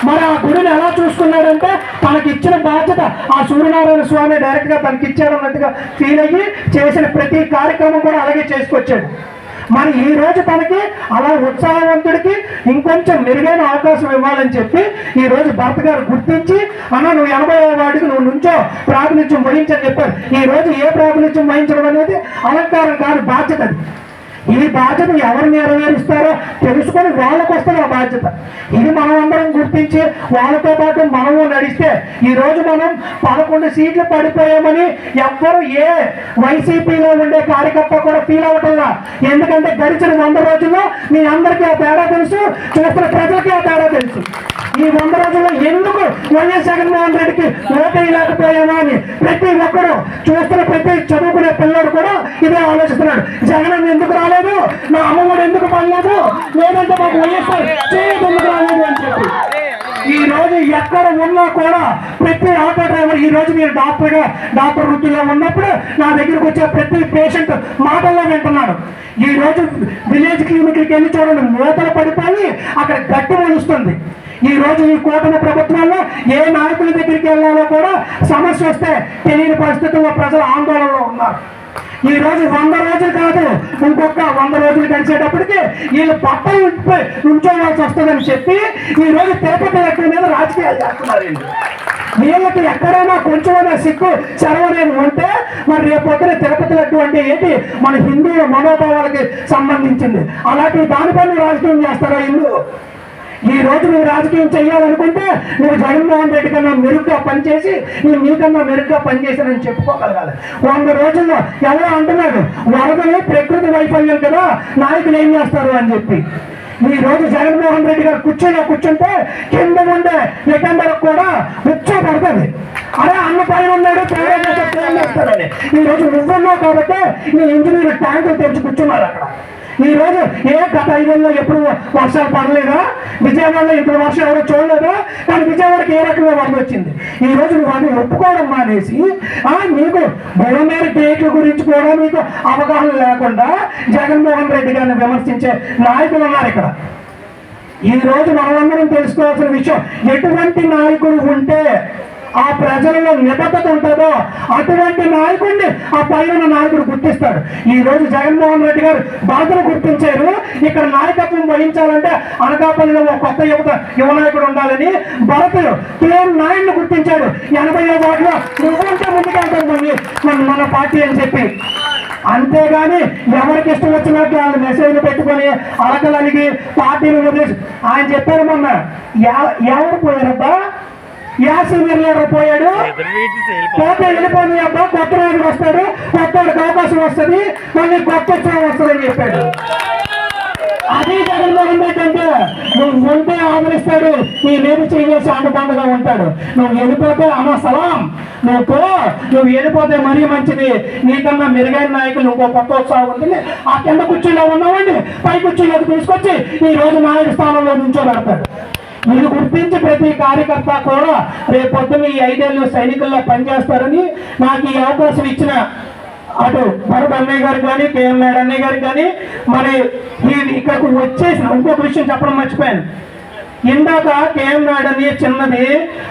మరి ఆ గుడిని ఎలా చూసుకున్నాడంటే తనకి ఇచ్చిన బాధ్యత ఆ సూర్యనారాయణ స్వామి డైరెక్ట్గా తనకి ఇచ్చాడన్నట్టుగా ఫీల్ అయ్యి చేసిన ప్రతి కార్యక్రమం కూడా అలాగే చేసుకొచ్చాడు. మరి ఈ రోజు తనకి అలా ఉత్సాహవంతుడికి ఇంకొంచెం మెరుగైన అవకాశం ఇవ్వాలని చెప్పి ఈ రోజు భర్త గారు గుర్తించి అన్న నువ్వు 80వ వార్డుకి నువ్వు నుంచో ప్రాతినిధ్యం వహించని చెప్పారు. ఈ రోజు ఏ ప్రాతినిధ్యం వహించడం అనేది అలంకారం కాదు, బాధ్యత. అది ఈ బాధ్యత ఎవరు నెరవేరుస్తారో తెలుసుకొని వాళ్ళకు వస్తుంది ఆ బాధ్యత. ఇది మనం అందరం గుర్తించి వాళ్ళతో పాటు మనము నడిస్తే ఈ రోజు మనం 11 సీట్లు పడిపోయామని ఎవ్వరు ఏ వైసీపీలో ఉండే కార్యకర్త కూడా ఫీల్ అవ్వటంలా. ఎందుకంటే గడిచిన 100 రోజుల్లో మీ అందరికీ ఆ తేడా తెలుసు, చూస్తున్న ప్రజలకి ఆ తేడా తెలుసు. ఈ 100 రోజుల్లో ఎందుకు వైఎస్ జగన్మోహన్ రెడ్డికి ఓటేయలేకపోయామా అని ప్రతి ఒక్కరు చూస్తున్న ప్రతి చదువుకునే పిల్లడు కూడా ఇదే ఆలోచిస్తున్నాడు. జగన్ ఎందుకు రాలేదు, నా అమ్మఒడు ఎందుకు పడలేదు, లేదంటే మాకు వైఎస్ఆర్ చేయదు ఎందుకు రాలేదు అని చెప్పి ఈ రోజు ఎక్కడ ఉన్నా కూడా ప్రతి ఆటో డ్రైవర్ ఈ రోజు మీరు డాక్టర్ వృత్తిలో ఉన్నప్పుడు నా దగ్గరకు వచ్చే ప్రతి పేషెంట్ మాటల్లో వింటున్నాడు. ఈ రోజు విలేజ్ క్లినిక్కి వెళ్ళి చూడండి, మూతలు పడిపోయి అక్కడ గట్టి మొలుస్తుంది. ఈ రోజు ఈ కూటమి ప్రభుత్వంలో ఏ నాయకుల దగ్గరికి వెళ్ళాలో కూడా సమస్య వస్తే తెలియని పరిస్థితుల్లో ప్రజలు ఆందోళనలో ఉన్నారు. ఈ రోజు 100 రోజులు కాదు, ఇంకొక 100 రోజులు కలిసేటప్పటికి వీళ్ళు పట్టలు నుంచోవాల్సి వస్తుందని చెప్పి ఈ రోజు తిరుపతి లెక్క మీద రాజకీయాలు చేస్తున్నారు. వీళ్ళకి ఎక్కడైనా కొంచెమైనా సిగ్గు చరవనేది ఉంటే మరి రేపు పొద్దున తిరుపతి లడ్డు అంటే ఏంటి, మన హిందూ మనోభావాలకి సంబంధించింది. అలాంటి దానిపైన రాజకీయం చేస్తారా హిందూ? ఈ రోజు నువ్వు రాజకీయం చేయాలనుకుంటే నువ్వు జగన్మోహన్ రెడ్డి కన్నా మెరుగ్గా పనిచేసి నేను మీకన్నా మెరుగ్గా పనిచేశానని చెప్పుకోగలగాలి. 100 రోజుల్లో ఎవరో అంటున్నాడు వరదలు ప్రకృతి వైఫల్యం కదా, నాయకులు ఏం చేస్తారు అని చెప్పి. ఈ రోజు జగన్మోహన్ రెడ్డి గారు కూర్చుంటే కింద ఉండే నికందరకు కూడా ఉచ్చపడుతుంది. అరే అన్న పైన ఉన్నాడు చేస్తాడని. ఈ రోజు నువ్వున్నావు కాబట్టి నీ ఇంజనీర్ ట్యాంకులు తెరిచి కూర్చున్నారు అక్కడ. ఈ రోజు గత 5 ఏళ్ళలో ఎప్పుడు వర్షాలు పడలేదా, విజయవాడలో ఇంత వర్షం ఎవరో చూడలేదా, కానీ విజయవాడకి ఏ రకంగా వరద వచ్చింది. ఈ రోజు నువ్వు అది ఒప్పుకోవడం మానేసి నీకు బుడమేరు డేట్ల గురించి కూడా మీకు అవగాహన లేకుండా జగన్మోహన్ రెడ్డి గారిని విమర్శించే నాయకులు ఉన్నారు ఇక్కడ. ఈ రోజు మనమందరం తెలుసుకోవాల్సిన విషయం, ఎటువంటి నాయకుడు ఉంటే ఆ ప్రజలలో నిబద్ధత ఉంటుందో అటువంటి నాయకుడిని ఆ పైన నాయకుడు గుర్తిస్తాడు. ఈ రోజు జగన్మోహన్ రెడ్డి గారు బాధను గుర్తించారు. ఇక్కడ నాయకత్వం వహించాలంటే అనకాపల్లిలో ఒక కొత్త యువ నాయకుడు ఉండాలని భరతుడు నాయుడిని గుర్తించాడు. 80వ వార్డులో నువ్వుంటే ముందుకెళ్తాం మన పార్టీ అని చెప్పి. అంతేగాని ఎవరికి ఇష్టం వచ్చినట్టు వాళ్ళు మెసేజ్లు పెట్టుకొని అలకలనిగి పార్టీలు వదిలేసి ఆయన చెప్పారు మొన్న ఎవరు పోయారబ్బా, సీనియర్ లీడర్ పోయాడు, పోతే వెళ్ళిపోయింది అబ్బా, కొత్త నాయకుడు వస్తాడు, కొత్తవాడికి అవకాశం వస్తుంది, మళ్ళీ కొత్త ఉత్సవం వస్తుందని చెప్పాడు. అది జగన్మోహన్ రెడ్డి అంటే నువ్వు ఉంటే ఆదరిస్తాడు, నీ మీద చేసి అండదండగా ఉంటాడు. నువ్వు వెళ్ళిపోతే అమ్మ సలాం, నువ్వు వెళ్ళిపోతే మరీ మంచిది, నీకన్నా మెరుగైన నాయకులు ఇంకో కొత్త ఉత్సాహం ఉంటుంది. ఆ కింద కుర్చీలో ఉన్నవాడిని పై కుర్చీలోకి తీసుకొచ్చి ఈ రోజు నాయకు స్థానంలో నుంచోబెడతాడు. మీరు గుర్తించి ప్రతి కార్యకర్త కూడా రేపొద్దున ఈ 5 ఏళ్ళు సైనికుల్లో పనిచేస్తారని నాకు ఈ అవకాశం ఇచ్చిన అటు భరత్ అన్నయ్య గారికి కానీ కేఎం నాయుడు అన్నయ్య గారికి కానీ మరి ఇక్కడికి వచ్చేసిన ఇంకొక విషయం చెప్పడం మర్చిపోయాను. ఇందాక కేఎం నాయుడు అని చిన్నది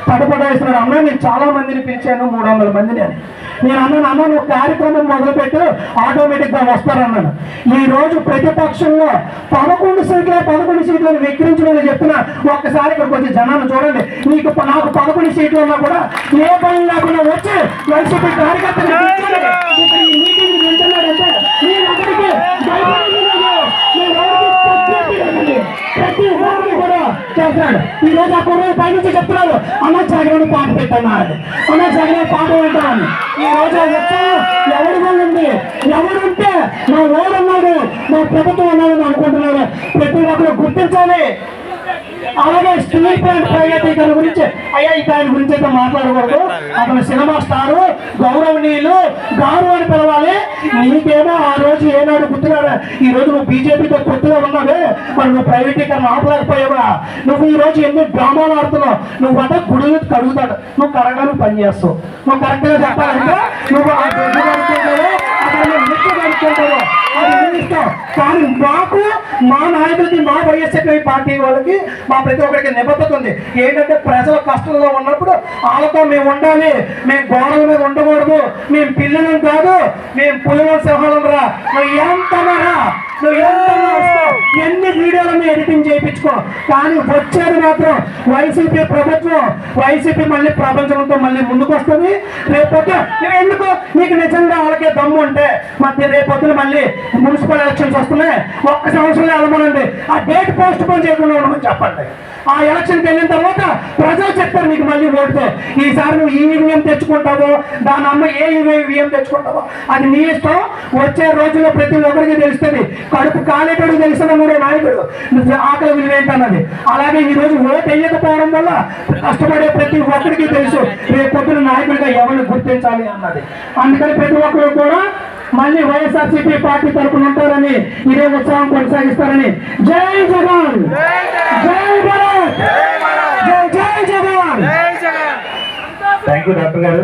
పడపడేస్తున్నాడు. అన్న నేను చాలా మందిని పిలిచాను, 300 మందిని అని. నేను అన్నాను, అన్న నువ్వు కార్యక్రమం మొదలుపెట్టు ఆటోమేటిక్గా వస్తారన్నాను. ఈ రోజు ప్రతిపక్షంలో 11 సీట్లను వెక్కిరించమని చెప్తున్నా. ఒక్కసారి ఇక్కడికి వచ్చి జనాన్ని చూడండి. నాకు 11 సీట్లు ఉన్నా కూడా ఏ పని లేకుండా వచ్చి వైసీపీ కార్యకర్తలు ఈ మీటింగ్ వింటున్నాడంటే నేను అక్కడికి ప్రతి ఊరికి కూడా చేస్తున్నాడు. ఈ రోజు ఆ కుర్రోడు పైనుంచి చెప్తున్నాడు, అన్న జగన్ పాట పెట్టన్నారు, అన్న జగన్ పాట పెట్టామని. ఈ రోజు ఎవరి వల్ల ఉంది, ఎవరుంటే నా ఓడున్నాడు, నా ప్రభుత్వం ఉన్నాడని అనుకుంటున్నారు. ప్రతి ఒక్కరు గుర్తించాలి. అలాగే స్టీల్ ప్లాంట్ ప్రైవేటీకరణ గురించి ఆయన గురించి అయితే మాట్లాడకూడదు. అతను సినిమా స్టారు, గౌరవనీయులు, గారు అని పిలవాలి. నీకేమో ఆ రోజు ఏనాడు గుర్తురాడా, ఈ రోజు నువ్వు బీజేపీతో కొత్తగా ఉన్నావే, మరి నువ్వు ప్రైవేటీకరణ ఆపలేకపోయావా? నువ్వు ఈ రోజు ఎన్ని డ్రామాలు ఆడుతున్నావు. నువ్వు అంటే గుడులు కడుగుతాడు, నువ్వు కడగడానికి పనిచేస్తావు. నువ్వు కరెక్ట్గా చెప్పాలంటే నువ్వు ఆ గుడ్డు కడుక్కుంటావో అక్కడ నువ్వు ముక్కు కడుక్కుంటావో అది మీ ఇష్టం. కానీ మాకు మా నాయకులకి మా వైఎస్ఆర్ పార్టీ వాళ్ళకి మా ప్రతి ఒక్కరికి నిబద్ధత ఉంది. ఏంటంటే ప్రజల కష్టంలో ఉన్నప్పుడు వాళ్ళతో మేము ఉండాలి, మేము గోడల మీద ఉండకూడదు, మేము పిల్లలం కాదు, మేము పులివ సింహాలం రా, నువ్వు ఎంతమరా, నువ్వు ఎంతగా వస్తావు, ఎన్ని వీడియోలను ఎడిటింగ్ చేయించుకో, కానీ వచ్చేది మాత్రం వైసీపీ ప్రభుత్వం. వైసీపీ మళ్ళీ ప్రపంచంతో మళ్ళీ ముందుకు వస్తుంది. రేపొద్దు నువ్వు ఎందుకు, నీకు నిజంగా వాళ్ళకే దమ్ము ఉంటే మధ్య రేపొద్దున మళ్ళీ మున్సిపల్ ఎలక్షన్స్ వస్తున్నాయి, ఒక్క సంవత్సరంలో వెళ్ళమనండి, ఆ డేట్ పోస్ట్ పోన్ చేయకుండా ఉండమని చెప్పండి. ఆ ఎలక్షన్కి వెళ్ళిన తర్వాత ప్రజలు చెప్తారు నీకు మళ్ళీ ఓడితే, ఈసారి నువ్వు ఈవీఎం తెచ్చుకుంటావో దాని అమ్మ ఏ ఈవీఎం తెచ్చుకుంటావో అది నీ ఇష్టం. వచ్చే రోజుల్లో ప్రతి ఒక్కరికి తెలుస్తుంది, కడుపు కాలేటోడు తెలుస్తుంది మూడో నాయకుడు ఆకలి విలువ ఏంటన్నది. అలాగే ఈ రోజు ఓటు వేయకపోవడం వల్ల కష్టపడే ప్రతి ఒక్కరికి తెలుసు రేపు పొద్దున నాయకుడిగా ఎవరిని గుర్తించాలి అన్నది. అందుకని ప్రతి ఒక్కరు కూడా మళ్ళీ వైఎస్ఆర్సీపీ పార్టీ తరఫున ఉంటారని, ఇదే ఉత్సాహం కొనసాగిస్తారని. జై జగన్, జై భారత్, జై జై జగన్. థ్యాంక్ యూ డాక్టర్ గారు.